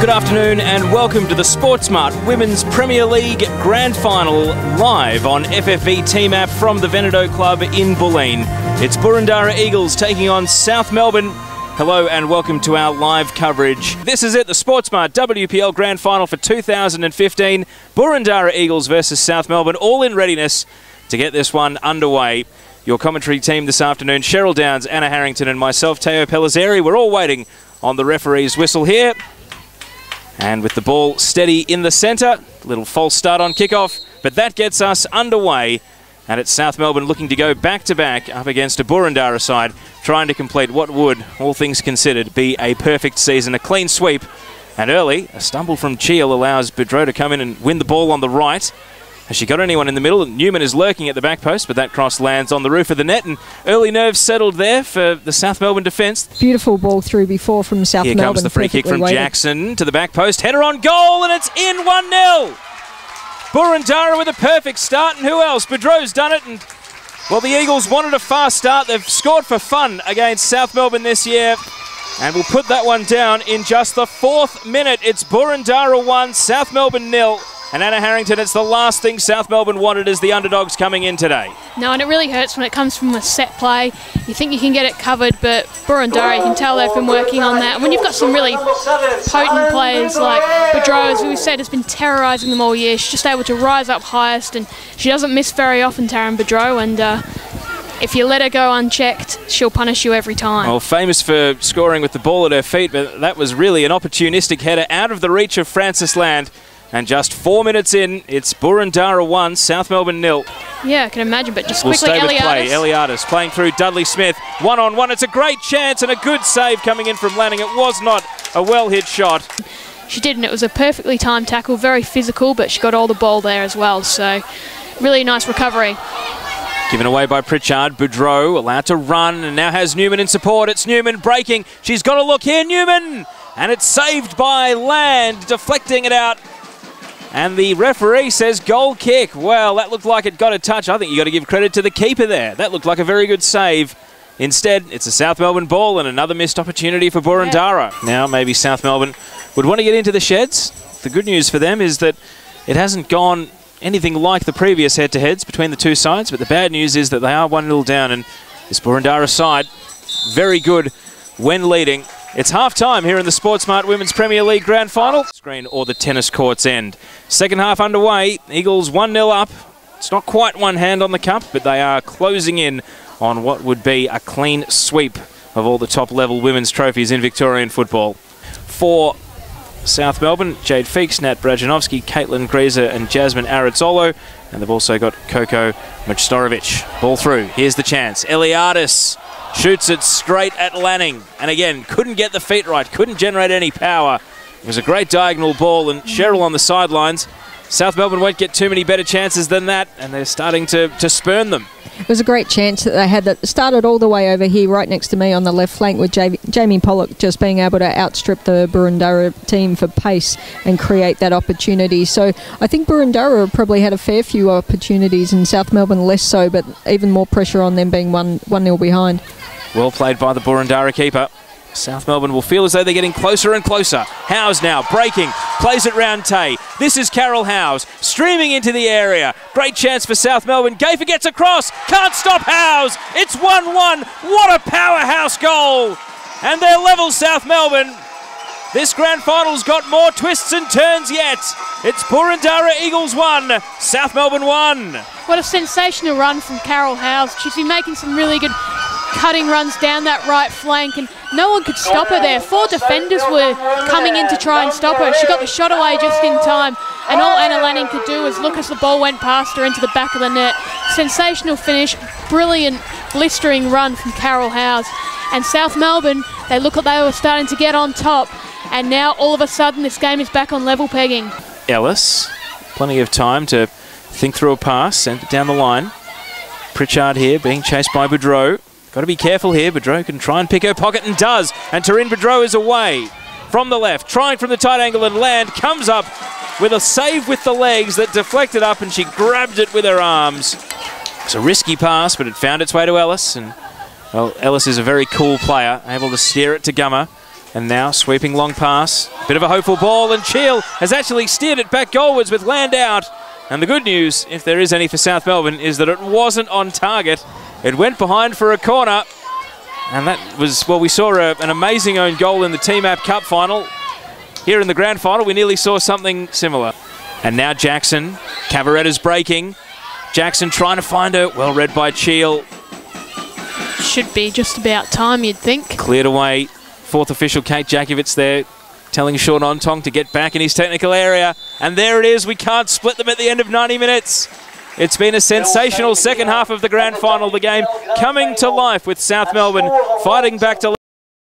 Good afternoon and welcome to the Sportsmart Women's Premier League Grand Final live on FFV Team App from the Veneto Club in Bulleen. It's Boroondara Eagles taking on South Melbourne. Hello and welcome to our live coverage. This is it, the Sportsmart WPL Grand Final for 2015. Boroondara Eagles versus South Melbourne, all in readiness to get this one underway. Your commentary team this afternoon, Cheryl Downs, Anna Harrington and myself, Pellizzeri. We're all waiting on the referee's whistle here. And with the ball steady in the centre, little false start on kickoff, but that gets us underway. And it's South Melbourne looking to go back-to-back up against a Boroondara side, trying to complete what would, all things considered, be a perfect season, a clean sweep. And early, a stumble from Cheal allows Boudreau to come in and win the ball on the right. Has she got anyone in the middle? Newman is lurking at the back post, but that cross lands on the roof of the net, and early nerves settled there for the South Melbourne defence. Beautiful ball through before from South Melbourne. Here comes the free kick from Jackson to the back post. Header on goal, and it's in 1-0. Boroondara with a perfect start, and who else? Boudreau's done it, and well, the Eagles wanted a fast start. They've scored for fun against South Melbourne this year, and we'll put that one down in just the 4th minute. It's Boroondara 1, South Melbourne 0. And Anna Harrington, it's the last thing South Melbourne wanted as the underdogs coming in today. No, and it really hurts when it comes from a set play. You think you can get it covered, but Boroondara, you can tell they've been working on that. And when you've got some really potent players like Boudreau, as we said, has been terrorising them all year. She's just able to rise up highest, and she doesn't miss very often, Taryne Boudreau, and if you let her go unchecked, she'll punish you every time. Well, famous for scoring with the ball at her feet, but that was really an opportunistic header out of the reach of Francis Land. And just 4 minutes in, it's Boroondara 1, South Melbourne 0. Yeah, I can imagine, but just we'll quickly, stay with ELIADIS. Play. ELIADIS playing through Dudley-Smith. One-on-one. It's a great chance and a good save coming in from Lanning. It was not a well-hit shot. She did, and it was a perfectly timed tackle, very physical, but she got all the ball there as well. So, really nice recovery. Given away by Pritchard. Boudreau allowed to run and now has Newman in support. It's Newman breaking. She's got a look here. Newman! And it's saved by Land, deflecting it out. And the referee says goal kick. Well, that looked like it got a touch. I think you got to give credit to the keeper there. That looked like a very good save. Instead, it's a South Melbourne ball and another missed opportunity for Boroondara. Yeah. Now maybe South Melbourne would want to get into the sheds. The good news for them is that it hasn't gone anything like the previous head-to-heads between the two sides, but the bad news is that they are 1-0 down, and this Boroondara side, very good when leading. It's half-time here in the Sportsmart Women's Premier League Grand Final. Screen or the tennis court's end. Second half underway. Eagles 1-0 up. It's not quite one hand on the cup, but they are closing in on what would be a clean sweep of all the top-level women's trophies in Victorian football. For South Melbourne, Jade FEAKES, Nat BRAJANOVSKI, Caitlin GRIESER and Jasmine AREZZOLO. And they've also got Coco Majstorovic. Ball through. Here's the chance. ELIADIS shoots it straight at Lanning. And again, couldn't get the feet right, couldn't generate any power. It was a great diagonal ball, and Cheryl on the sidelines. South Melbourne won't get too many better chances than that, and they're starting to spurn them. It was a great chance that they had that started all the way over here right next to me on the left flank with Jamie Pollock just being able to outstrip the Boroondara team for pace and create that opportunity. So I think Boroondara probably had a fair few opportunities and South Melbourne less so, but even more pressure on them being 1-0 behind. Well played by the Boroondara keeper. South Melbourne will feel as though they're getting closer and closer. Howes now, breaking, plays it round Tay. This is Carol Howes, streaming into the area. Great chance for South Melbourne. Gafer gets across, can't stop Howes. It's 1-1, what a powerhouse goal. And they're level, South Melbourne. This grand final's got more twists and turns yet. It's Boroondara Eagles 1, South Melbourne 1. What a sensational run from Carol Howes. She's been making some really good cutting runs down that right flank, and no one could stop her there. 4 defenders were coming in to try and stop her. She got the shot away just in time, and all Anna Lanning could do was look as the ball went past her into the back of the net. Sensational finish, brilliant blistering run from Carol Howes. And South Melbourne, they look like they were starting to get on top, and now all of a sudden this game is back on level pegging. Ellis, plenty of time to think through a pass, sent it down the line. Pritchard here being chased by Boudreau. Got to be careful here. Boudreau can try and pick her pocket and does. And Taryne Boudreau is away from the left, trying from the tight angle, and Land comes up with a save with the legs that deflected up, and she grabbed it with her arms. It's a risky pass, but it found its way to Ellis. And well, Ellis is a very cool player, able to steer it to Gummer. And now sweeping long pass. Bit of a hopeful ball, and Cheal has actually steered it back goalwards with Land out. And the good news, if there is any for South Melbourne, is that it wasn't on target. It went behind for a corner. And that was, well, we saw an amazing own goal in the Team App Cup final. Here in the grand final, we nearly saw something similar. And now Jackson. Cavaretta's breaking. Jackson trying to find her. Well read by Cheal. Should be just about time, you'd think. Cleared away. Fourth official, Kate Jakovitz there, telling Sean Ontong to get back in his technical area. And there it is. We can't split them at the end of 90 minutes. It's been a sensational second half of the grand final. The game coming to life with South Melbourne fighting back to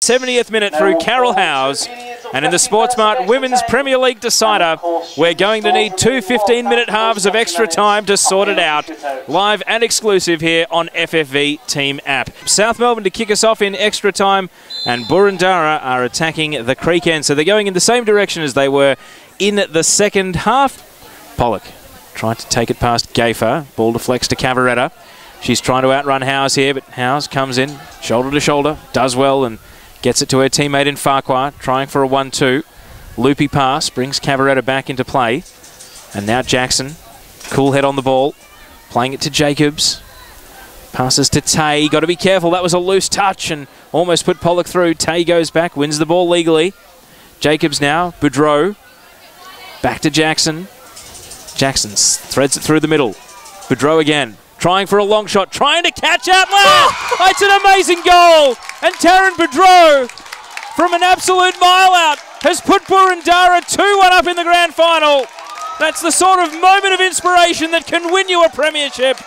70th minute through Carol Howes. And in the Sportsmart Women's Premier League decider, we're going to need 2 15-minute halves of extra time to sort it out. Live and exclusive here on FFV Team App. South Melbourne to kick us off in extra time, and Boroondara are attacking the creek end. So they're going in the same direction as they were in the second half. Pollock trying to take it past Gafer. Ball deflects to Cavaretta. She's trying to outrun Howes here, but Howes comes in shoulder to shoulder, does well, and gets it to her teammate in FARQUHAR, trying for a 1-2. Loopy pass brings Cavaretta back into play. And now Jackson, cool head on the ball, playing it to Jacobs. Passes to Tay, got to be careful, that was a loose touch and almost put Pollock through. Tay goes back, wins the ball legally. Jacobs now, Boudreau, back to Jackson. Jackson threads it through the middle. Boudreau again. Trying for a long shot, trying to catch out loud. It's an amazing goal. And Taryne Boudreau, from an absolute mile out, has put Boroondara 2-1 up in the grand final. That's the sort of moment of inspiration that can win you a premiership.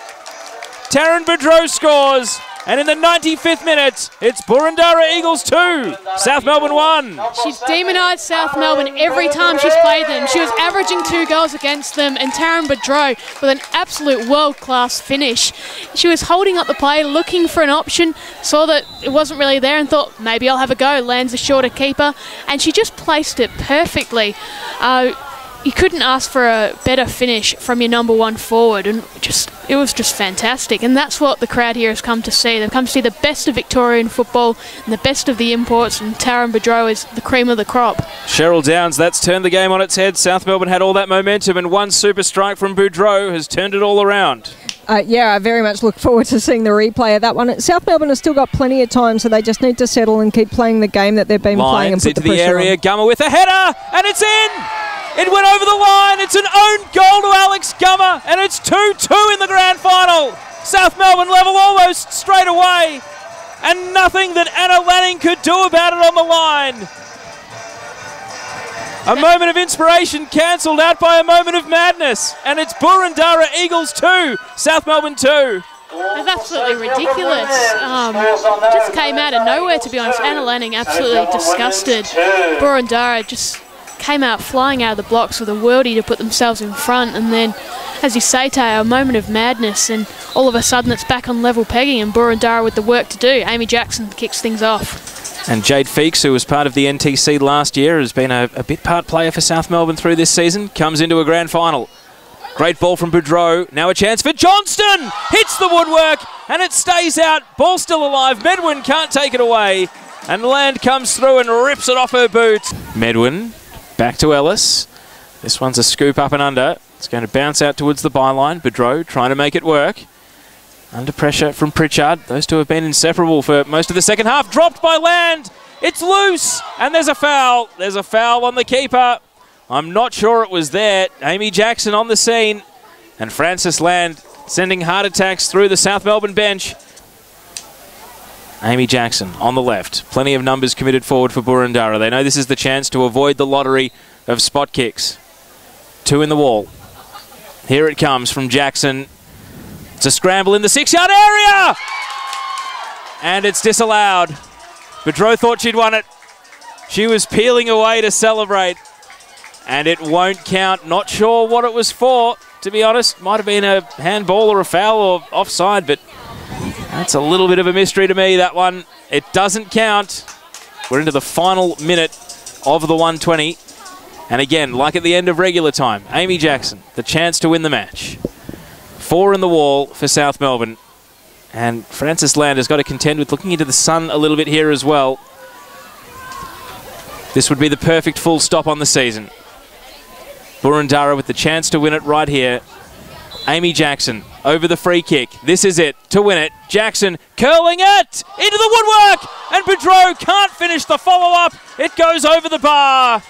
Taryne Boudreau scores. And in the 95th minute, it's Boroondara Eagles 2, South Melbourne 1. She's demonised South Melbourne every time she's played them. She was averaging 2 goals against them, and Taryne Boudreau with an absolute world-class finish. She was holding up the play, looking for an option, saw that it wasn't really there and thought, maybe I'll have a go. Lands a shorter keeper, and she just placed it perfectly. You couldn't ask for a better finish from your number 1 forward, and it was just fantastic. And that's what the crowd here has come to see. They've come to see the best of Victorian football and the best of the imports, and Taryne Boudreau is the cream of the crop. Cheryl Downs, that's turned the game on its head. South Melbourne had all that momentum, and one super strike from Boudreau has turned it all around. Yeah, I very much look forward to seeing the replay of that one. South Melbourne has still got plenty of time, so they just need to settle and keep playing the game that they've been playing and put into the pressure area. on. Gummer with a header, and it's in! It went over the line. It's an own goal to Alex Gummer, and it's 2-2 in the grand final. South Melbourne level almost straight away, and nothing that Anna Lanning could do about it on the line. A moment of inspiration cancelled out by a moment of madness, and it's Boroondara Eagles 2, South Melbourne 2. It's absolutely ridiculous. Just came out of nowhere, to be honest. Anna Lanning absolutely disgusted. Boroondara just came out flying out of the blocks with a worldie to put themselves in front, and then, as you say, Tayo, a moment of madness, and all of a sudden it's back on level pegging and Boroondara with the work to do. Amy Jackson kicks things off. And Jade FEAKES, who was part of the NTC last year, has been a bit part player for South Melbourne through this season, comes into a grand final. Great ball from Boudreau. Now a chance for Johnston. Hits the woodwork and it stays out. Ball still alive. Medwin can't take it away. And Land comes through and rips it off her boot. Medwin back to Ellis. This one's a scoop up and under. It's going to bounce out towards the byline. Boudreau trying to make it work. Under pressure from Pritchard. Those two have been inseparable for most of the second half. Dropped by Land. It's loose. And there's a foul. There's a foul on the keeper. I'm not sure it was there. Amy Jackson on the scene. And Frances Land sending heart attacks through the South Melbourne bench. Amy Jackson on the left. Plenty of numbers committed forward for Boroondara. They know this is the chance to avoid the lottery of spot kicks. 2 in the wall. Here it comes from Jackson. It's a scramble in the 6-yard area! And it's disallowed. Boudreau thought she'd won it. She was peeling away to celebrate. And it won't count. Not sure what it was for, to be honest. Might have been a handball or a foul or offside, but that's a little bit of a mystery to me, that one. It doesn't count. We're into the final minute of the 120. And again, like at the end of regular time, Amy Jackson, the chance to win the match. 4 in the wall for South Melbourne. And Frances Land has got to contend with looking into the sun a little bit here as well. This would be the perfect full stop on the season. Boroondara with the chance to win it right here. Amy Jackson over the free kick. This is it to win it. Jackson curling it into the woodwork, and Boudreau can't finish the follow-up. It goes over the bar.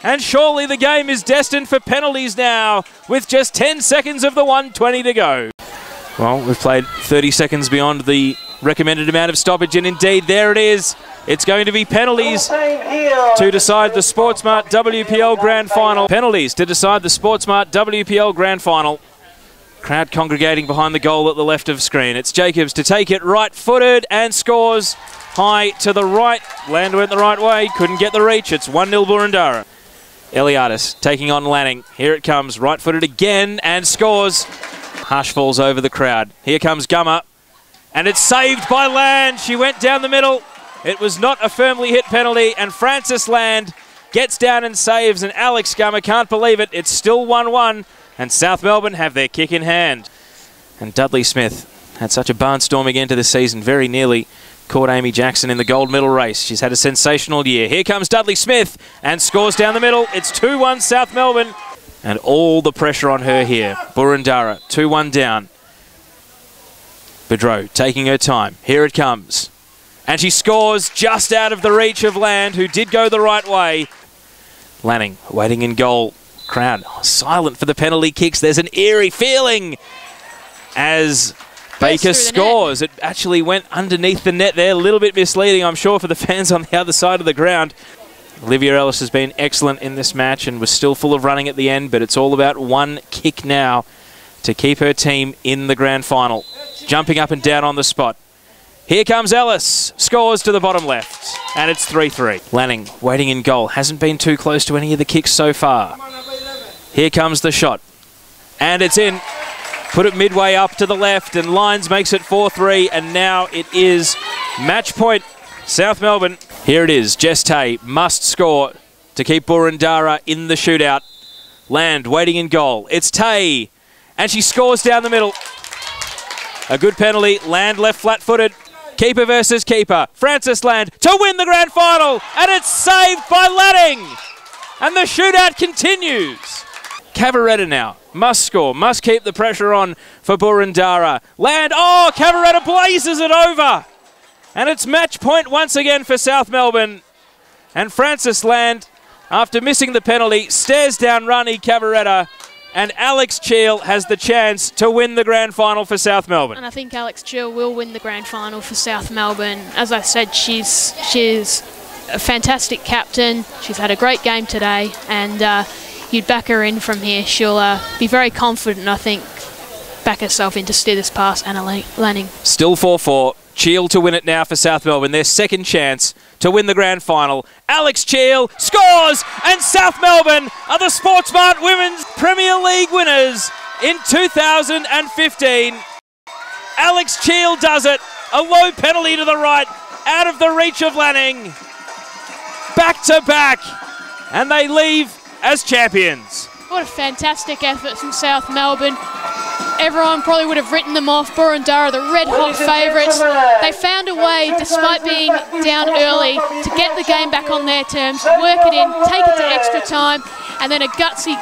And surely the game is destined for penalties now, with just 10 seconds of the 1:20 to go. Well, we've played 30 seconds beyond the recommended amount of stoppage, and indeed there it is. It's going to be penalties to decide the Sportsmart WPL Grand Final. Penalties to decide the Sportsmart WPL Grand Final. Crowd congregating behind the goal at the left of screen. It's Jacobs to take it right-footed and scores high to the right. Land went the right way, couldn't get the reach. It's 1-0 Boroondara. ELIADIS taking on Lanning. Here it comes, right-footed again and scores. Hush falls over the crowd. Here comes Gummer, and it's saved by Land. She went down the middle. It was not a firmly hit penalty, and Frances Land gets down and saves, and Alex Gummer can't believe it. It's still 1-1, and South Melbourne have their kick in hand. And Dudley-Smith had such a barnstorming end to the season, very nearly caught Amy Jackson in the gold medal race. She's had a sensational year. Here comes Dudley-Smith and scores down the middle. It's 2-1 South Melbourne, and all the pressure on her here. Boroondara 2-1 down. Boudreau taking her time. Here it comes. And she scores just out of the reach of Land, who did go the right way. Lanning waiting in goal. Crowd silent for the penalty kicks. There's an eerie feeling as Baker scores. It actually went underneath the net there. A little bit misleading, I'm sure, for the fans on the other side of the ground. Olivia Ellis has been excellent in this match and was still full of running at the end, but it's all about one kick now to keep her team in the grand final. Jumping up and down on the spot. Here comes Ellis, scores to the bottom left, and it's 3-3. Lanning waiting in goal, hasn't been too close to any of the kicks so far. Here comes the shot, and it's in. Put it midway up to the left, and Lyons makes it 4-3, and now it is match point, South Melbourne. Here it is, Jessie must score to keep Boroondara in the shootout. Land waiting in goal, it's Tay, and she scores down the middle. A good penalty, Land left flat-footed. Keeper versus keeper. Frances Land to win the grand final, and it's saved by Lanning. And the shootout continues. Cavaretta now must score, must keep the pressure on for Boroondara. Land, oh, Cavaretta blazes it over. And it's match point once again for South Melbourne. And Frances Land, after missing the penalty, stares down Rani Cavaretta. And Alex Cheal has the chance to win the grand final for South Melbourne. And I think Alex Cheal will win the grand final for South Melbourne. As I said, she's a fantastic captain. She's had a great game today, and you'd back her in from here. She'll be very confident, I think, back herself in to steer this past Anna Lanning. Still 4-4. Cheal to win it now for South Melbourne. Their second chance to win the grand final. Alex Cheal scores, and South Melbourne are the Sportsmart Women's Premier League winners in 2015. Alex Cheal does it. A low penalty to the right, out of the reach of Lanning. Back to back, and they leave as champions. What a fantastic effort from South Melbourne. Everyone probably would have written them off. Boroondara, the red-hot favourites. They found a way, despite being down early, to get the game back on their terms, work it in, take it to extra time, and then a gutsy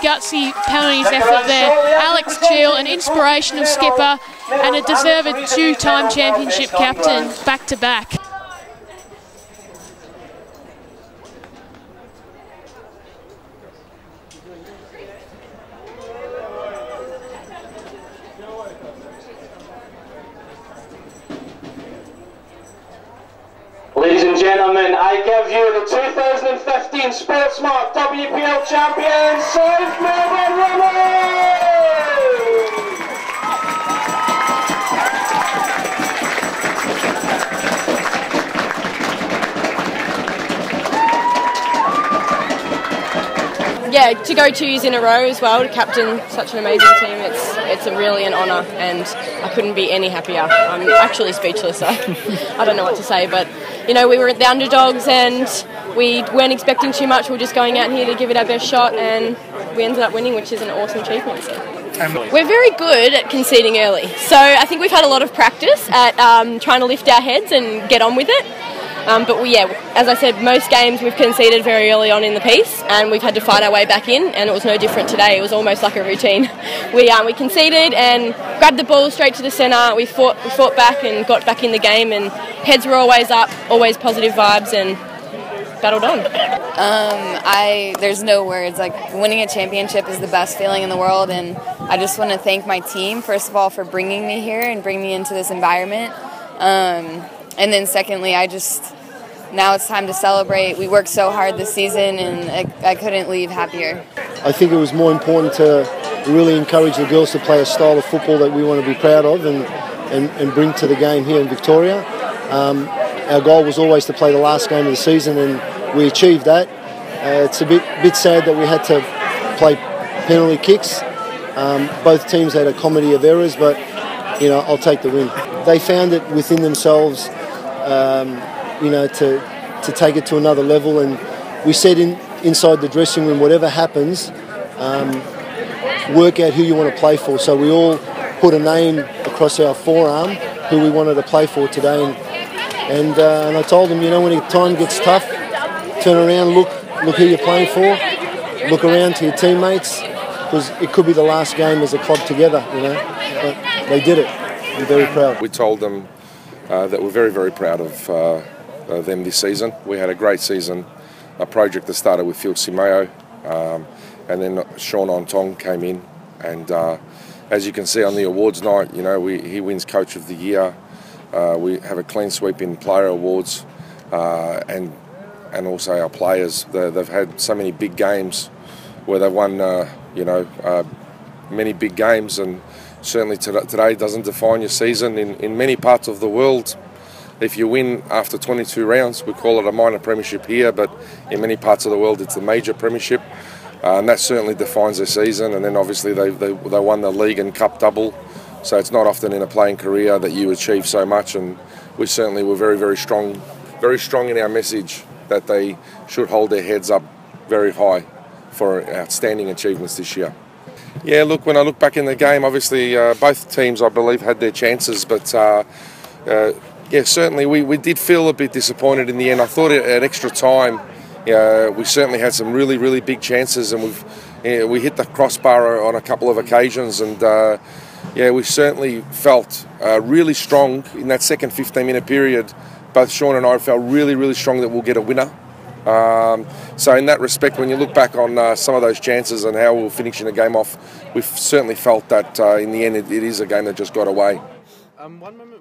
penalties effort there. Alex Cheal, an inspirational skipper, and a deserved two-time championship captain back-to-back. Ladies and gentlemen, I give you the 2015 Sportsmart WPL champions, South Melbourne Women! Yeah, to go 2 years in a row as well, to captain such an amazing team, it's really an honour, and I couldn't be any happier. I'm actually speechless. I don't know what to say, but you know, we were the underdogs and we weren't expecting too much. We were just going out here to give it our best shot, and we ended up winning, which is an awesome achievement. So. We're very good at conceding early, so I think we've had a lot of practice at trying to lift our heads and get on with it. But as I said, most games we've conceded very early on in the piece, and we've had to fight our way back in, and it was no different today. It was almost like a routine. We conceded and grabbed the ball straight to the centre. We fought back and got back in the game, and heads were always up, always positive vibes, and battled on. There's no words. Like, winning a championship is the best feeling in the world, and I just want to thank my team, first of all, for bringing me here and bringing me into this environment. And then secondly, now it's time to celebrate. We worked so hard this season, and I couldn't leave happier. I think it was more important to really encourage the girls to play a style of football that we want to be proud of and bring to the game here in Victoria. Our goal was always to play the last game of the season, and we achieved that. It's a bit sad that we had to play penalty kicks. Both teams had a comedy of errors, but I'll take the win. They found it within themselves, to take it to another level, and we said inside the dressing room, whatever happens, work out who you want to play for. So we all put a name across our forearm who we wanted to play for today, and I told them, when the time gets tough, turn around, look who you're playing for, look around to your teammates, because it could be the last game as a club together, but they did it. I'm very proud. We told them that we're very, very proud of them this season. We had a great season, a project that started with Phil Simeo, and then Sean Ontong came in, and as you can see on the awards night, he wins Coach of the Year. We have a clean sweep in player awards, and also our players. They've had so many big games where they've won, many big games, and certainly today doesn't define your season. In many parts of the world, if you win after 22 rounds, we call it a minor premiership here, but in many parts of the world it's a major premiership, and that certainly defines their season. And then obviously they won the league and cup double, so it's not often in a playing career that you achieve so much, and we certainly were very, very strong in our message that they should hold their heads up very high for outstanding achievements this year. Yeah, look, when I look back in the game, obviously both teams, I believe, had their chances, but certainly we did feel a bit disappointed in the end. I thought at extra time we certainly had some really, really big chances, and we hit the crossbar on a couple of occasions, and we certainly felt really strong in that second 15-minute period. Both Sean and I felt really, really strong that we'll get a winner. So in that respect, when you look back on some of those chances and how we were finishing the game off, we've certainly felt that in the end it is a game that just got away. One moment